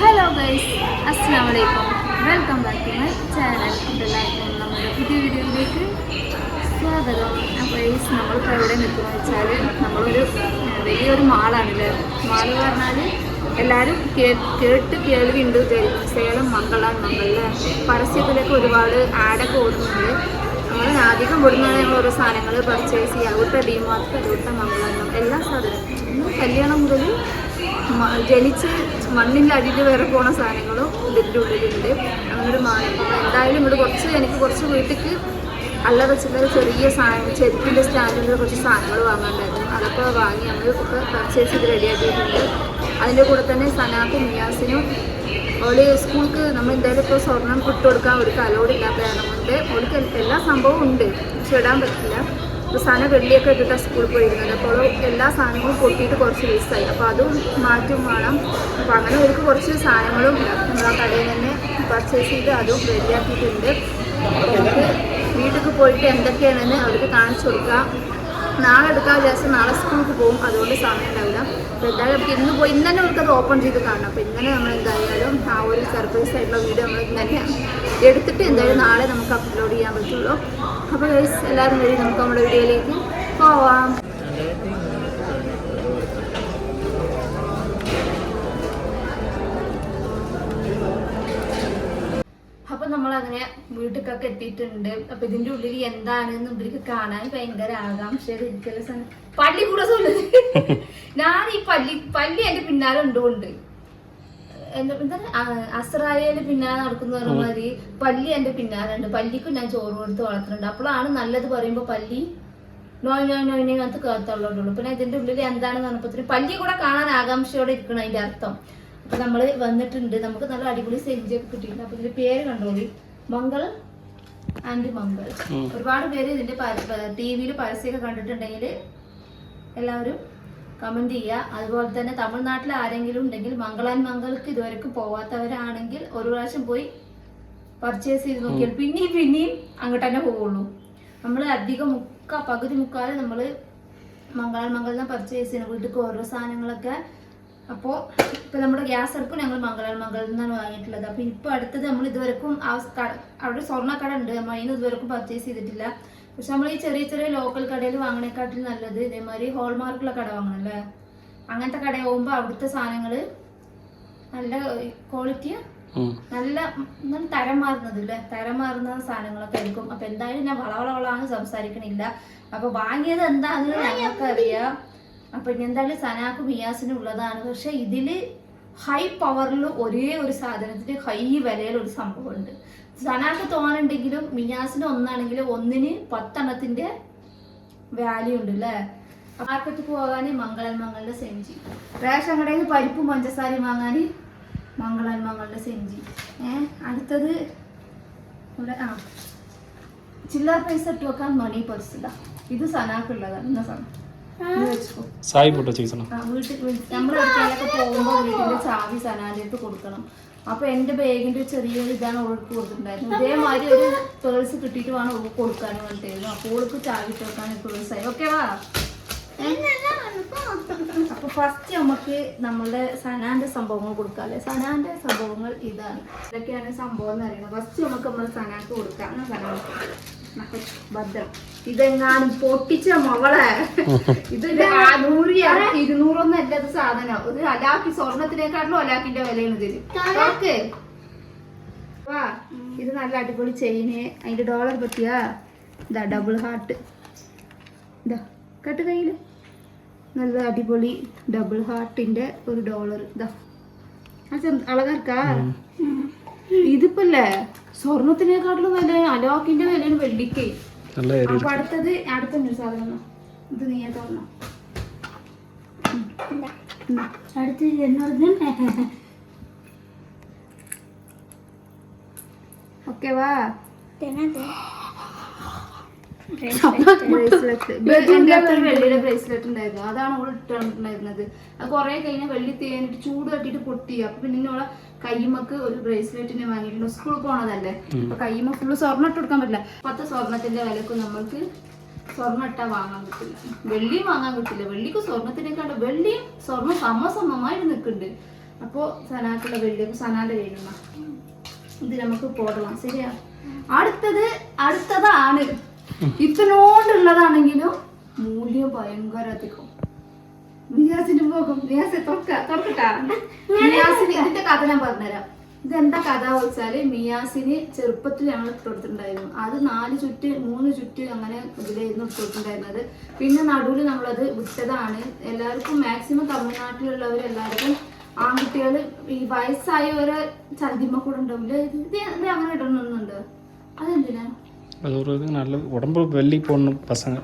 Hello guys, അസ്സലാമു അലൈക്കും. Welcome back to my channel. എല്ലാവർക്കും നമ്മുടെ പുതിയ വീഡിയോയിലേക്ക് സ്വാഗതം. ഗൈസ്, നമ്മളിപ്പോൾ എവിടെ നിൽക്കുന്നത് വെച്ചാൽ നമ്മളൊരു വലിയൊരു മാളാണല്ലേ. മാള് പറഞ്ഞാൽ എല്ലാവരും കേട്ട് കേൾവിയുണ്ട് വിചാരിക്കും. സേലം മംഗളിലെ പരസ്യത്തിലേക്ക് ഒരുപാട് ആഡൊക്കെ ഓടുന്നുണ്ട്. നമ്മൾ അധികം ഓടുന്നത് ഞങ്ങൾ ഓരോ സാധനങ്ങൾ പർച്ചേസ് ചെയ്യുക. അവിടുത്തെ ഡിമാർട്ട്, അവിടുത്തെ മംഗളം, എല്ലാ സാധനവും കല്യാണം മുതൽ ജനിച്ച് മണ്ണിൻ്റെ അടിയിൽ വേറെ പോണ സാധനങ്ങളും ഇതിൻ്റെ ഉള്ളിലുണ്ട്. അങ്ങനൊരു മാനം. എന്തായാലും ഇവിടെ എനിക്ക് കുറച്ച് വീട്ടിലേക്ക് അല്ല വെച്ചിട്ടുള്ള ചെറിയ സാധനങ്ങൾ, ചെരുപ്പിൻ്റെ സ്റ്റാൻഡിൻ്റെ കുറച്ച് സാധനങ്ങൾ വാങ്ങാണ്ടായിരുന്നു. അതൊക്കെ വാങ്ങി നമ്മൾ ഒക്കെ പർച്ചേസ് ചെയ്ത് റെഡിയാക്കിയിട്ടുണ്ട്. അതിൻ്റെ കൂടെ തന്നെ സനാക്കും മിയാസിനും അവള് സ്കൂൾക്ക് നമ്മൾ എന്തായാലും ഇപ്പോൾ സ്വർണം ഇട്ട് കൊടുക്കാൻ ഒരു അലോഡ് ഇല്ലാത്ത കാരണം കൊണ്ട് അവൾക്ക് എല്ലാ സംഭവവും ഉണ്ട്, പക്ഷെ ഇടാൻ പറ്റില്ല. ഇപ്പോൾ സാധനം വെള്ളിയൊക്കെ ഇട്ടിട്ടാണ് സ്കൂളിൽ പോയിരുന്നത്. അപ്പോൾ എല്ലാ സാധനങ്ങളും പൊട്ടിയിട്ട് കുറച്ച് വേസ്റ്റായി. അപ്പോൾ അതും മാറ്റും വേണം. അപ്പോൾ അങ്ങനെ അവർക്ക് കുറച്ച് സാധനങ്ങളും നമ്മൾ ആ കടയിൽ തന്നെ പർച്ചേസ് ചെയ്ത് അതും റെഡിയാക്കിയിട്ടുണ്ട്. അപ്പോൾ നമുക്ക് വീട്ടിലേക്ക് പോയിട്ട് എന്തൊക്കെയാണെന്ന് അവർക്ക് കാണിച്ചു കൊടുക്കാം. നാളെ എടുക്കാൻ വിചാരിച്ചാൽ നാളെ സ്കൂൾക്ക് പോകും, അതുകൊണ്ട് സമയം ഉണ്ടാവില്ല. അപ്പോൾ എന്തായാലും നമുക്ക് ഇന്ന് തന്നെ അവർക്ക് അത് ഓപ്പൺ ചെയ്ത് കാണണം. അപ്പോൾ ഇങ്ങനെ നമ്മൾ എന്തായാലും ആ ഒരു സർപ്രൈസ് ആയിട്ടുള്ള വീഡിയോ നമ്മൾ ഇങ്ങനെ എടുത്തിട്ട് എന്തായാലും നാളെ നമുക്ക് അപ്ലോഡ് ചെയ്യാൻ പറ്റുള്ളൂ. അപ്പോൾ ഗൈസ്, എല്ലാവരും വഴി നമുക്ക് നമ്മുടെ വീഡിയോയിലേക്ക് പോവാം. നമ്മളങ്ങനെ വീട്ടിലൊക്കെ എത്തിയിട്ടുണ്ട്. അപ്പൊ ഇതിന്റെ ഉള്ളിൽ എന്താണെന്ന് ഇവർക്ക് കാണാൻ ഭയങ്കര ആകാംക്ഷ. പള്ളി കൂടെ ഞാൻ ഈ പള്ളി എന്റെ പിന്നാലെ ഉണ്ടുകൊണ്ട് എന്താ അസ്രായേല് പിന്നാലെ നടക്കുന്ന പറഞ്ഞമാതിരി പള്ളി എന്റെ പിന്നാലെ ഉണ്ട്. പള്ളിക്കും ഞാൻ ചോറ് കൊടുത്ത് വളർത്തുന്നുണ്ട്. അപ്പോഴാണ് നല്ലത് പറയുമ്പോ പള്ളി നോയിനെ അങ്ങനത്തെ കേട്ടുള്ളൂ. പിന്നെ ഇതിന്റെ ഉള്ളിൽ എന്താണെന്ന് പറഞ്ഞപ്പോ പള്ളി കൂടെ കാണാൻ ആകാംക്ഷയോടെ ഇരിക്കണം അതിന്റെ അർത്ഥം. അപ്പൊ നമ്മള് വന്നിട്ടുണ്ട്. നമുക്ക് നല്ല അടിപൊളി സെഞ്ചിയൊക്കെ കിട്ടിയിട്ടുണ്ട്. അപ്പൊ ഇതിന്റെ പേര് കണ്ടോളി, മംഗൾ ആൻഡ് മംഗൾ. ഒരുപാട് പേര് ഇതിന്റെ ടിവിയിൽ പരസ്യമൊക്കെ കണ്ടിട്ടുണ്ടെങ്കിൽ എല്ലാവരും കമന്റ് ചെയ്യുക. അതുപോലെ തന്നെ തമിഴ്നാട്ടിൽ ആരെങ്കിലും ഉണ്ടെങ്കിൽ മംഗൾ ആൻഡ് മംഗൾക്ക് ഇതുവരെക്കും പോവാത്തവരാണെങ്കിൽ ഒരു പ്രാവശ്യം പോയി പർച്ചേസ് ചെയ്ത് നോക്കിയാൽ പിന്നെയും അങ്ങോട്ട് തന്നെ പോവുള്ളൂ. നമ്മൾ അധികം പകുതി മുക്കാലും നമ്മള് മംഗൾ ആൻഡ് മംഗളിൽ നിന്ന് പർച്ചേസ് ചെയ്യണം. വീട്ടിൽ ഓരോ സാധനങ്ങളൊക്കെ. അപ്പോൾ ഇപ്പൊ നമ്മുടെ ഗ്യാസ് അടുപ്പ് ഞങ്ങൾ മംഗളിൽ നിന്നാണ് വാങ്ങിയിട്ടുള്ളത്. അപ്പൊ ഇപ്പൊ അടുത്തത് നമ്മൾ ഇതുവരെക്കും അവിടെ സ്വർണ്ണക്കട ഉണ്ട്, നമ്മൾ അതിന് ഇതുവരെക്കും പർച്ചേസ് ചെയ്തിട്ടില്ല. പക്ഷെ നമ്മൾ ഈ ചെറിയ ചെറിയ ലോക്കൽ കടയിൽ വാങ്ങണേക്കാട്ടിൽ നല്ലത് ഇതേമാതിരി ഹോൾമാർക്കുള്ള കട വാങ്ങണം അല്ലേ. അങ്ങനത്തെ കട പോകുമ്പോ അവിടുത്തെ സാധനങ്ങള് നല്ല ക്വാളിറ്റി, നല്ല തരം മാറുന്നത് അല്ലേ, തരം മാറുന്ന സാധനങ്ങളൊക്കെ ആയിരിക്കും. അപ്പൊ എന്തായാലും ഞാൻ വളവളവളാണ് സംസാരിക്കണില്ല. അപ്പൊ വാങ്ങിയത് എന്താണെന്ന് ഞങ്ങൾക്ക് അറിയാം. അപ്പൊ ഇനി എന്തായാലും സനാക്കും മിയാസിനും ഉള്ളതാണ്. പക്ഷെ ഇതില് ഹൈ പവറിൽ ഒരേ ഒരു സാധനത്തിന് ഹൈ വിലയിൽ ഒരു സംഭവം ഉണ്ട്. സനാക്ക് തോന്നുന്നുണ്ടെങ്കിലും മിയാസിന് ഒന്നാണെങ്കിലും ഒന്നിന് 10 എണ്ണത്തിന്റെ വാല്യൂ ഉണ്ട് അല്ലേ. മാർക്കറ്റിൽ പോകാന് മംഗളുടെ സെഞ്ചി, റേഷൻ കടയിൽ നിന്ന് പരിപ്പും പഞ്ചസാരയും വാങ്ങാന് മംഗളുടെ സെഞ്ചി. അടുത്തത് ഇവിടെ ചില്ലറ പൈസ ഇട്ട് വെക്കാൻ മണി പേഴ്സില്ല. ഇത് സനാക്കുള്ളതാണ്. ഇന്ന സാധനം നമ്മളെടുക്കാനൊക്കെ പോകുമ്പോ വീട്ടിന്റെ ചാവി സനാലിട്ട് കൊടുക്കണം. അപ്പൊ എന്റെ ബാഗിന്റെ ചെറിയൊരു ഇതാണ് ഓൾക്ക് കൊടുത്തിട്ടുണ്ടായിരുന്നു. ഇതേമാതിരി ഒരു പേഴ്സ് കിട്ടിയിട്ട് വേണം ഓൾക്ക് കൊടുക്കാനും വേണ്ടിയിരുന്നു. അപ്പൊ ഓൾക്ക് ചാവി കൊടുക്കാൻ പേഴ്സായി. ഓക്കെ വാ. അപ്പൊ ഫസ്റ്റ് നമുക്ക് നമ്മളുടെ സനാന്റെ സംഭവങ്ങൾ കൊടുക്കാല്ലേ. സനാന്റെ സംഭവങ്ങൾ ഇതാണ്. ഇതൊക്കെയാണ് സംഭവം എന്ന് പറയുന്നത്. ഫസ്റ്റ് നമുക്ക് നമ്മള് സനാക്ക് കൊടുക്കാം. ഭദ്രം. ഇതെങ്ങാനും പൊട്ടിച്ച മകളെ, ഇത് 100-200 അല്ല ഇത് സാധനം. ഇത് അലാക്കി സ്വർണത്തിനേക്കാട്ടിലും അലാക്കിന്റെ വിലയാണ് ഇതിന്. ഓക്കെ വാ. ഇത് നല്ല അടിപൊളി ചെയിന്. അതിന്റെ ഡോളർ പറ്റിയാ ഇതാ ഡബിൾ ഹാർട്ട്. ഇതാ കട്ട് കയ്യില് നല്ല അടിപൊളി ഡബിൾ ഹാർട്ടിന്റെ ഒരു ഡോളർ. ഇതാ അളകാർക്കാ. ഇതിപ്പല്ലേ സ്വർണത്തിനേക്കാട്ടിലും വില അലോക്കിന്റെ വിലയാണ് വെള്ളിക്ക്. അപ്പൊ അടുത്തൊരു സാധനം ഇത് നീ തോന്നണം. അടുത്ത് ഓക്കെ വാ. വെള്ളിയുടെ ബ്രേസ്ലെറ്റ് ഉണ്ടായിരുന്നു, അതാണ് അവൾ ഇട്ടിട്ടുണ്ടായിരുന്നത്. അത് കുറെ കഴിഞ്ഞാൽ വെള്ളി തേനിട്ട് ചൂട് തട്ടിട്ട് പൊട്ടി. അപ്പൊ പിന്നെ അവളെ കയ്യുമ്മക്ക് ഒരു ബ്രേസ്ലെറ്റിനെ വാങ്ങിയിട്ടുണ്ട്. സ്കൂളിൽ പോണതല്ലേ, അപ്പൊ കയ്യുമ്മ ഫുള്ള് സ്വർണ്ണം ഇട്ട് കൊടുക്കാൻ പറ്റില്ല. 10 സ്വർണത്തിന്റെ വിലക്ക് നമ്മൾക്ക് സ്വർണ്ണം ഇട്ടാ വാങ്ങാൻ കിട്ടില്ല, വെള്ളിയും വാങ്ങാൻ കിട്ടില്ല. വെള്ളിക്ക് സ്വർണത്തിനേക്കാണ്ട് വെള്ളിയും സ്വർണ്ണം സമമായിട്ട് നിൽക്കുന്നുണ്ട്. അപ്പോൾ സനാക്കുള്ള വെള്ളി സനാന്റെ കയ്യിലുള്ള ഇത് നമുക്ക് പോടണം. ശരിയാ? അടുത്തതാണ് ഇത്തനോണ്ടുള്ളതാണെങ്കിലും മൂല്യം ഭയങ്കര അധികം. മിയാസിന്റെ മുഖം തുറക്കട്ടാ. മിയാസിന് ഇതിന്റെ കഥ ഞാൻ പറഞ്ഞുതരാം. ഇതെന്താ കഥ വെച്ചാല് മിയാസിന് ചെറുപ്പത്തിൽ ഞങ്ങൾ ഇട്ടുകൊടുത്തിട്ടുണ്ടായിരുന്നു. അത് 4 ചുറ്റ് 3 ചുറ്റ് അങ്ങനെ ഇതിലായിരുന്നു ഇട്ടുകൊടുത്തിട്ടുണ്ടായിരുന്നത്. പിന്നെ നടുവിൽ നമ്മളത് വിട്ടതാണ്. എല്ലാവർക്കും മാക്സിമം തമിഴ്നാട്ടിലുള്ളവരെല്ലാവർക്കും ആൺകുട്ടികൾ ഈ വയസ്സായവരെ ചന്തിമ കൂടെ ഉണ്ടാവില്ല. ഇത് അങ്ങനെ ഇടണമെന്നുണ്ട്. അതെന്തിനാ? நல்ல உடம்பு வெள்ளி போடணும் பசங்க,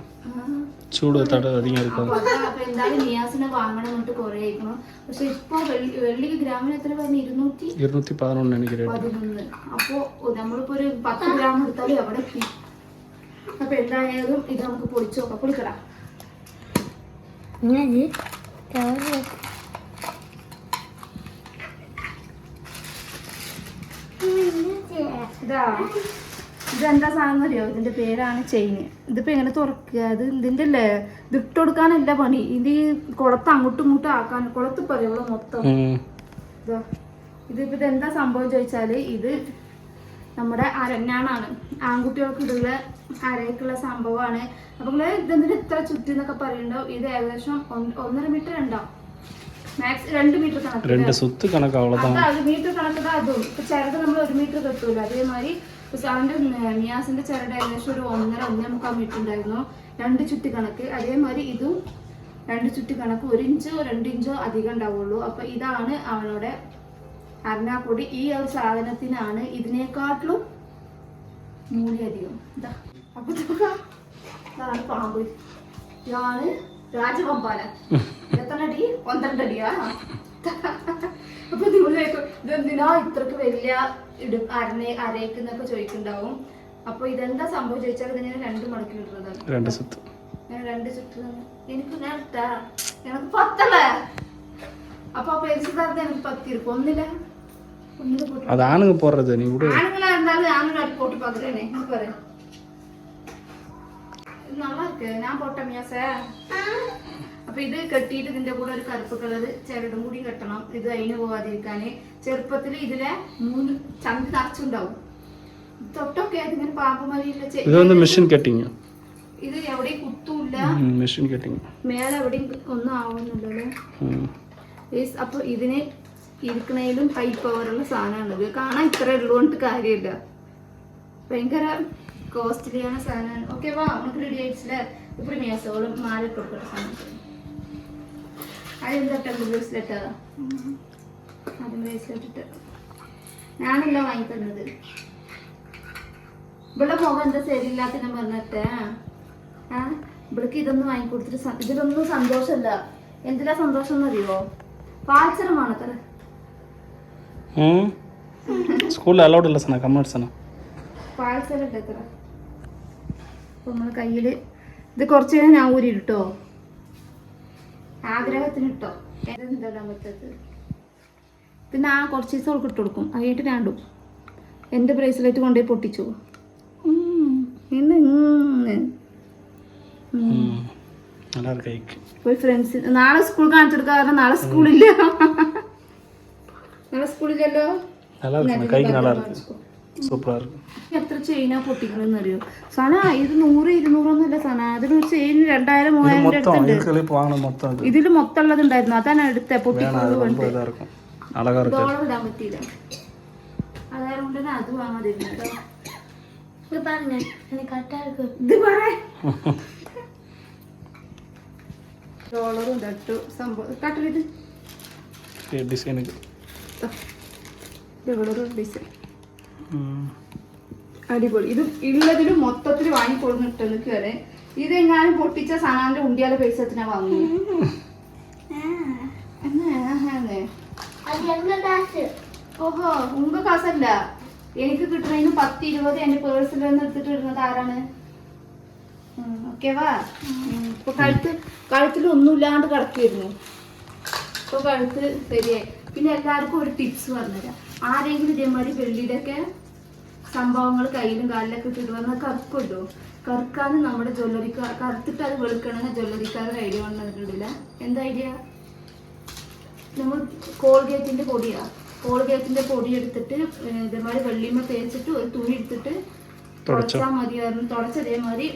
ചൂട് അധികം എടുക്കും. അപ്പൊ എന്തായാലും നിയാസിനെ വാങ്ങണം എന്നിട്ട് കുറെ ആയിരിക്കണം. പക്ഷെ ഇപ്പൊ വെള്ളി ഗ്രാമിന് എത്ര പറഞ്ഞു? 211. അപ്പൊ നമ്മളിപ്പോ ഒരു 10 ഗ്രാം എടുത്താലും എവിടെ എത്തി. അപ്പൊ എന്തായാലും ഇത് നമുക്ക് പൊളിച്ചു നോക്കാം. പൊളിക്കടാ. ഇതെന്താ സാധനം അറിയോ? ഇതിന്റെ പേരാണ് ചെയിന്. ഇതിപ്പോ എങ്ങനെ തുറക്കുക? ഇത് ഇതിന്റെ അല്ലേ, ഇത് ഇട്ട് കൊടുക്കാനല്ല പണി. ഇത് കുളത്ത് അങ്ങോട്ടും ഇങ്ങോട്ടും ആക്കാൻ. കുളത്ത് പറയും ഇവിടെ മൊത്തം. ഇതിപ്പോ ഇതെന്താ സംഭവം ചോദിച്ചാല് ഇത് നമ്മുടെ അരഞ്ഞാണാണ്. ആൺകുട്ടികൾക്ക് ഇടുള്ള അരയ്ക്കുള്ള സംഭവമാണ്. അപ്പൊ ഇതെന്തിന് ഇത്ര ചുറ്റി എന്നൊക്കെ പറയുന്നുണ്ടോ? ഇത് ഏകദേശം 1.5 മീറ്റർ ഉണ്ടാവും. മാക്സ് 2 മീറ്റർ കണക്ക് മീറ്റർ കണക്കതാ. അതും ഇപ്പൊ ചിലത് നമ്മൾ 1 മീറ്റർ കെട്ടൂല. അതേമാതിരി സാറിന്റെ നിയാസിന്റെ ചിരട് ഏകദേശം ഒരു 1.5 മീറ്റർ ഉണ്ടായിരുന്നു. 2 ചുറ്റി കണക്ക്. അതേമാതിരി ഇതും 2 ചുറ്റി കണക്ക്. 1 ഇഞ്ചോ 2 ഇഞ്ചോ അധികം ഉണ്ടാവുള്ളൂ. അപ്പൊ ഇതാണ് അവനോടെ അരണാപ്പൊടി. ഈ ഒരു സാധനത്തിനാണ് ഇതിനേക്കാട്ടിലും മൂല്യം അധികം. അപ്പൊ ഇതാണ് പാമ്പ്. ഇതാണ് രാജവമ്പാല. എത്ര അടി? 12 അടിയാ. അപ്പൊ നിങ്ങളേക്കും ഇതെന്തിനാ ഇത്രക്ക് വലിയ അരയ്ക്കുന്നൊക്കെ ചോദിക്കുന്നുണ്ടാവും. അപ്പൊ ഇതെന്താ സംഭവം ചോദിച്ചാൽ ഇതിങ്ങനെ 2 മടക്കി ഇടുന്നതാണ്. 2 ചുറ്റ് എനിക്ക് ഞാൻ ഇട്ടാ എനിക്ക് 10. അപ്പൊ പെരുസാർന്ന് എനിക്ക് 10 ഇരിക്കും. ഒന്നില്ല ആണുങ്ങളെ എന്തായാലും ആണുങ്ങൾ അടി പോട്ടി പകരണേ. എനിക്ക് പറയാം நல்லா இருக்கு. நான் போட்டேன் மியாசே. അപ്പൊ ഇത് കെട്ടിയിട്ട് ഇതിന്റെ കൂടെ ഒരു കറുപ്പ് കളർ ചിരടും കൂടി കെട്ടണം. ഇത് അതിന് പോവാതിരിക്കാന്. ചെറുപ്പത്തിൽ ഇതിലെ 3 ചന്തി നിറച്ചുണ്ടാവും. തൊട്ടൊക്കെ അതിങ്ങനെ പാമ്പുമാരിയില്ല. ഇത് എവിടെയും കുത്തൂല്ല. മേലെ എവിടെയും ഒന്നും ആവുന്നുണ്ടല്ലോ. അപ്പൊ ഇതിന് ഇരിക്കണേലും ഹൈ പവറുള്ള സാധനമാണിത്. കാണാൻ ഇത്ര ഉള്ളതുകൊണ്ട് കാര്യമില്ല. ഭയങ്കര കോസ്റ്റ്ലിയാണ് സാധനമാണ്. ഓക്കെ വാ നമുക്ക് റെഡി ആയിട്ടില്ല. ഇപ്പം മേസോളും മാല കൊടുക്കട്ടെ സാധനം. അതെന്താ ബ്രേസ്ലെറ്റാ? അത് ബ്രേസ്ലെറ്റ് ഇട്ട് ഞാനല്ല വാങ്ങി തന്നത്. ഇവിടെ മുഖം എന്താ ശരിയില്ലാത്ത ഞാൻ പറഞ്ഞിട്ടേ. ഇവിടേക്ക് ഇതൊന്നും വാങ്ങിക്കൊടുത്തിട്ട് ഇതിലൊന്നും സന്തോഷമല്ല. എന്തിനാ സന്തോഷം എന്നറിയോ? പാൽസരമാണ് അത്ര. സ്കൂളിൽ അലൗഡ് അല്ല സന, കമേഴ്സാണ്. പാൽസരം ഉണ്ട് എത്ര. അപ്പൊ നമ്മള് കയ്യില് ഇത് കുറച്ച് കഴിഞ്ഞാൽ ഞാൻ ഊരിട്ടോ. ആഗ്രഹത്തിന് ഇട്ടോ. എന്താ പറ്റത്? പിന്നെ ആ കുറച്ച് ദിവസം അവൾക്ക് ഇട്ട് കൊടുക്കും. അതിട്ട് ഞാണ്ടും എൻ്റെ ബ്രേസ്ലെറ്റ് കൊണ്ടുപോയി പൊട്ടിച്ചു. പോയി ഫ്രണ്ട്സ് നാളെ സ്കൂൾ കാണിച്ചു കൊടുക്കുക. കാരണം നാളെ സ്കൂളില്ല. നാളെ സ്കൂളില്ലല്ലോ. എത്ര ചെയിനാ പൊട്ടിക്കണെന്ന് അറിയോ സന? ഇത് 100-200 സന. അതിലൊരു ചെയിൻ 2000-3000 അടുത്തുണ്ട്. ഇതില് മൊത്തം ഉള്ളത് ഉണ്ടായിരുന്നു. അതാണ് എടുത്ത പൊട്ടിക്കൊണ്ട് ഡോളർ ഇടാൻ പറ്റിയില്ല. അതുകൊണ്ട് തന്നെ അത് വാങ്ങാതിരുന്നു. ഡോളറും തട്ടു സംഭവം കട്ടലിത് ഡിസൈൻ. അടിപൊളി. ഇത് ഉള്ളതിൽ മൊത്തത്തിൽ വാങ്ങിക്കൊടുന്നിട്ടെന്ന് കയറി. ഇതെങ്ങാനും പൊട്ടിച്ച സനാന്റെ ഉണ്ടിയാലെ പൈസ എത്തിനാ വാങ്ങുന്നു. ഓഹോ ഉങ്ക കാശല്ല. എനിക്ക് കിട്ടുന്നതിന് 10-20 എന്റെ പേഴ്സിൽ നിന്ന് എടുത്തിട്ട് ഇടുന്നത് ആരാണ്? ഓക്കെ വാ. ഇപ്പൊ കഴുത്തിൽ ഒന്നുമില്ലാണ്ട് കിടക്കുമായിരുന്നു. ഇപ്പൊ കഴുത്ത് ശരിയായി. പിന്നെ എല്ലാവർക്കും ഒരു ടിപ്സ് പറഞ്ഞുതരാം. ആരെങ്കിലും ഇതേമാതിരി വെള്ളിയുടെ ഒക്കെ സംഭവങ്ങൾ കയ്യിലും കാലിലൊക്കെ ഇട്ടിട്ട് വന്നാൽ കറുപ്പിട്ടോ. കറുക്കാനും നമ്മുടെ ജ്വല്ലറിക്കാർ കറുത്തിട്ട് അത് വെളുക്കണമെന്ന് ജ്വല്ലറിക്കാരുടെ ഐഡിയ കൊണ്ടുവന്നിട്ടില്ല. എന്താ ഐഡിയ? നമ്മൾ കോൾഗേറ്റിന്റെ പൊടി എടുത്തിട്ട് ഇതേമാതിരി വെള്ളിമ തേച്ചിട്ട് ഒരു തുണി എടുത്തിട്ട് തുടച്ചാൽ മതിയായിരുന്നു. തുടച്ചതേമാതിരി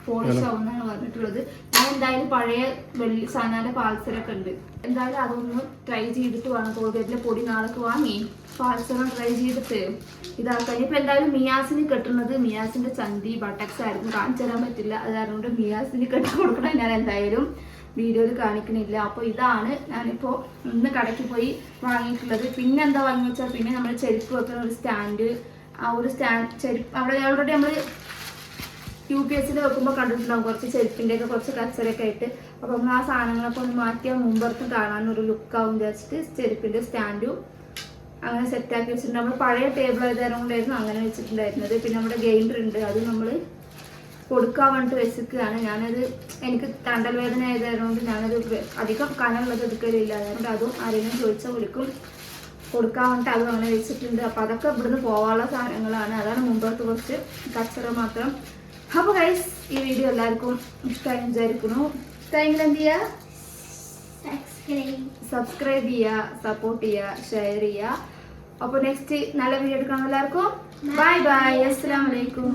പോളിഷ് ആവുന്നാണ് പറഞ്ഞിട്ടുള്ളത്. ഞാൻ എന്തായാലും പഴയ സനാന്റെ പാൽസരൊക്കെ ഉണ്ട്, എന്തായാലും അതൊന്ന് ട്രൈ ചെയ്തിട്ട് വേണം. കോൾഗേറ്റിലെ പൊടി നാളേക്ക് വാങ്ങി പാൽസരം ട്രൈ ചെയ്തിട്ട് ഇതാക്കാൻ. ഇപ്പൊ എന്തായാലും മിയാസിന് കെട്ടുന്നത് മിയാസിന്റെ ചന്തി ബട്ടക്സ് ആയിരുന്നു, കാണിച്ചു തരാൻ പറ്റില്ല. അത് കാരണം കൊണ്ട് മിയാസിന് കെട്ടി കൊടുക്കണം ഞാൻ എന്തായാലും വീഡിയോയിൽ കാണിക്കണില്ല. അപ്പോൾ ഇതാണ് ഞാനിപ്പോൾ ഇന്ന് കടയ്ക്ക് പോയി വാങ്ങിയിട്ടുള്ളത്. പിന്നെ എന്താ വാങ്ങി വെച്ചാൽ പിന്നെ നമ്മൾ ചെരുപ്പ് വെക്കുന്ന ഒരു സ്റ്റാൻഡ്, ആ ഒരു ചെരുപ്പ് അവിടെ ഓൾറെഡി നമ്മൾ UPS വെക്കുമ്പോൾ കണ്ടിട്ടുണ്ടാവും കുറച്ച് ചെരുപ്പിൻ്റെയൊക്കെ കുറച്ച് കച്ചറയൊക്കെ ആയിട്ട്. അപ്പോൾ നമ്മൾ ആ സാധനങ്ങളൊക്കെ ഒന്ന് മാറ്റിയാൽ മുമ്പർത്തും കാണാനൊരു ലുക്കാവും വിചാരിച്ചിട്ട് ചെരുപ്പിൻ്റെ സ്റ്റാൻഡും അങ്ങനെ സെറ്റാക്കി വെച്ചിട്ടുണ്ട്. നമ്മൾ പഴയ ടേബിൾ ആയതുകൊണ്ട് കൊണ്ടായിരുന്നു അങ്ങനെ വെച്ചിട്ടുണ്ടായിരുന്നത്. പിന്നെ നമ്മുടെ ഗ്രൈൻഡർ ഉണ്ട്, അത് നമ്മൾ കൊടുക്കാൻ വേണ്ടിട്ട് വെച്ചിരിക്കുകയാണ്. ഞാനത് എനിക്ക് തണ്ടൽ വേദന ആയതുകൊണ്ട് ഞാനത് അധികം കനമുള്ളത് എടുക്കലില്ല, അതുകൊണ്ട് അതും ആരെങ്കിലും ചോദിച്ചാൽ വിളിക്കും കൊടുക്കാൻ വേണ്ടിട്ട് അതും അങ്ങനെ വെച്ചിട്ടുണ്ട്. അപ്പം അതൊക്കെ ഇവിടുന്ന് പോകാനുള്ള സാധനങ്ങളാണ്. അതാണ് മുമ്പത്ത് കുറച്ച് കച്ചറ മാത്രം. അപ്പോൾ ഗൈസ് ഈ വീഡിയോ എല്ലാവർക്കും ഇഷ്ടമായി വിചാരിക്കുന്നു. ഇഷ്ടമെങ്കിൽ എന്ത് ചെയ്യുക, സബ്സ്ക്രൈബ് ചെയ്യുക, സപ്പോർട്ട് ചെയ്യുക, ഷെയർ ചെയ്യുക. അപ്പോൾ നെക്സ്റ്റ് നല്ല വീഡിയോ എടുക്കണം. എല്ലാവർക്കും ബൈ ബൈ, അസ്സലാമു അലൈക്കും.